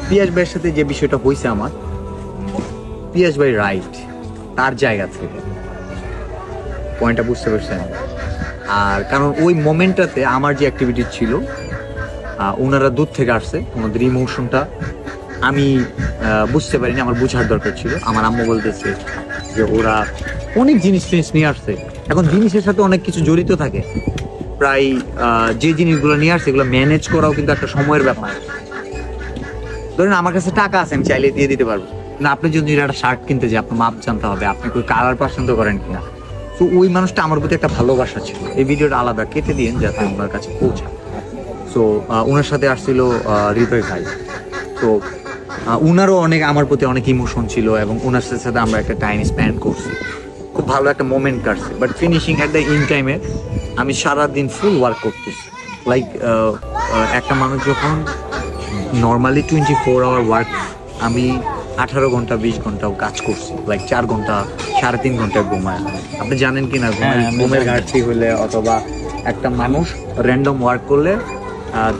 পিয়াস ভাইয়ের সাথে যে বিষয়টা হয়েছে আমার, পিয়াস ভাই রাইট তার জায়গা থেকে, পয়েন্টটা বুঝতে পারছেন? আর কারণ ওই মোমেন্টটাতে আমার যে অ্যাক্টিভিটি ছিল, ওনারা দূর থেকে আসছে, ওনাদের ইমোশনটা আমি বুঝতে পারিনি, আমার বোঝার দরকার ছিল। আমার আম্মু বলতেছে যে ওরা অনেক জিনিস নিয়ে আসছে, এখন জিনিসের সাথে অনেক কিছু জড়িত থাকে, প্রায় যে জিনিসগুলো নিয়ে আসছে এগুলো ম্যানেজ করাও কিন্তু একটা সময়ের ব্যাপার। ধরেন আমার কাছে টাকা আছে, আমি চাইলে দিয়ে দিতে পারবো, না আপনি যদি একটা শার্ট কিনতে যান আপনার মাপ জানতে হবে, আপনি কোন কালার পছন্দ করেন কিনা। তো ওই মানুষটা আমার প্রতি একটা ভালোবাসা ছিল। এই ভিডিওটা আলাদা কেটে দিন যাতে ওনার কাছে পৌঁছায়। তো ওনার সাথে আসছিল হৃদয় ভাই। তো উনারও অনেক আমার প্রতি অনেক ইমোশন ছিল এবং ওনার সাথে আমরা একটা টাইম স্পেন্ড করছি, খুব ভালো একটা মোমেন্ট কাটছে। But finishing at the in টাইমে আমি সারাদিন ফুল ওয়ার্ক করতেছি। লাইক একটা মানুষ যখন নর্মালি 24 আওয়ার ওয়ার্ক, আমি 18 ঘন্টা 20 ঘন্টাও কাজ করছি, লাইক 4 ঘন্টা 3.5 ঘন্টা ঘুমায়। আপনি জানেন কি না, ঘুমের ঘাটতি হলে অথবা একটা মানুষ র্যান্ডম ওয়ার্ক করলে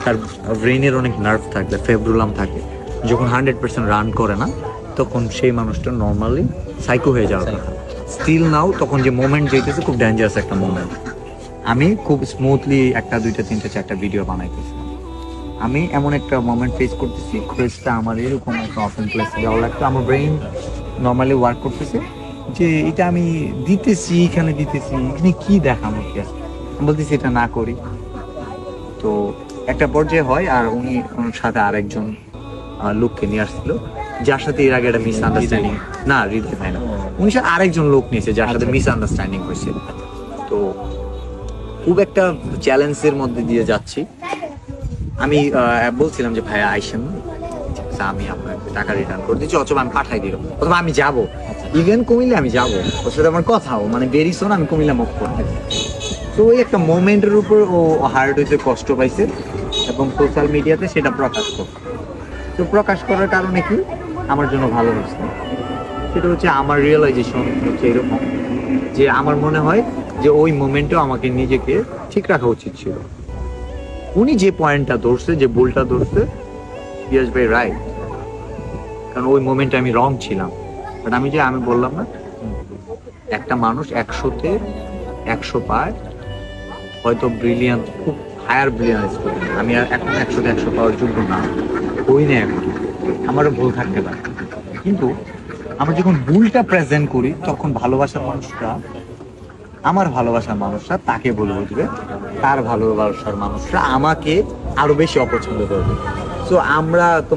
তার ব্রেইনের অনেক নার্ভ থাকে, ফেব্রুলাম থাকে, যখন 100% রান করে না তখন সেই মানুষটা নর্মালি সাইকো হয়ে যাওয়ার কথা। স্টিল নাও তখন যে মোমেন্ট যেতেছে খুব ডেঞ্জারাস একটা মোমেন্ট। আমি খুব স্মুথলি 1 2 3 4 ভিডিও বানাইতেছি, আমি এমন একটা মোমেন্ট ফেস করতেছি, ফেসটা আমার এরকম একটা অপেন প্লেসে যাওয়া লাগতো, আমার ব্রেইন নর্মালি ওয়ার্ক করতেছে যে এটা আমি দিতেছি, এখানে কি দেখানো কি আছে, আমি বলতেছি এটা না করি। তো একটা পর্যায়ে হয়, আর উনি ওনার সাথে আরেকজন লোককে নিয়ে আসছিল, যার সাথে এর আগে একটা মিসআন্ডারস্ট্যান্ডিং, না হৃদয় ভাই না, উনি সাথে আরেকজন লোক নিয়েছে যার সাথে মিসআন্ডারস্ট্যান্ডিং হয়েছে। তো খুব একটা চ্যালেঞ্জের মধ্যে দিয়ে যাচ্ছি। আমি বলছিলাম যে ভাই আইসেন, আমি আপনাকে টাকা রিটার্ন করে দিচ্ছি, অথবা আমি পাঠাই দিল, অথবা আমি যাবো, ইভেন কুমিল্লে আমি যাবো, ওর সাথে আমার কথাও মানে ভেরি সুন আমি কুমিল্লা মুভ করতে। তো ওই একটা মোমেন্টের উপর ও হার্ট হয়েছে, কষ্ট পাইছে এবং সোশ্যাল মিডিয়াতে সেটা প্রকাশ করছে। তো প্রকাশ করার কারণে কি আমার জন্য ভালো হচ্ছে, সেটা হচ্ছে আমার রিয়েলাইজেশন হচ্ছে এরকম যে আমার মনে হয় যে ওই মোমেন্টেও আমাকে নিজেকে ঠিক রাখা উচিত ছিল। উনি যে পয়েন্টটা ধরছে, যে ভুলটা ধরছে, পিয়াস ভাই রাইট, কারণ ওই মোমেন্টে আমি রং ছিলাম। বাট আমি বললাম না, একটা মানুষ 100-তে 100 পায়, হয়তো ব্রিলিয়ান্ট, খুব হায়ার ব্রিলিয়ান্ট স্টুডেন্ট, আমি আর এখন 100-তে 100 পাওয়ার যোগ্য না, হই না এখন, আমারও ভুল থাকতে পারে। কিন্তু আমরা যখন ভুলটা প্রেজেন্ট করি তখন ভালোবাসার মানুষটা, আমার ভালোবাসার মানুষরা তাকে বলে বুঝবে, তার ভালোবাসার মানুষরা আমাকে আরো বেশি অপছন্দ করবে। তো আমরা তো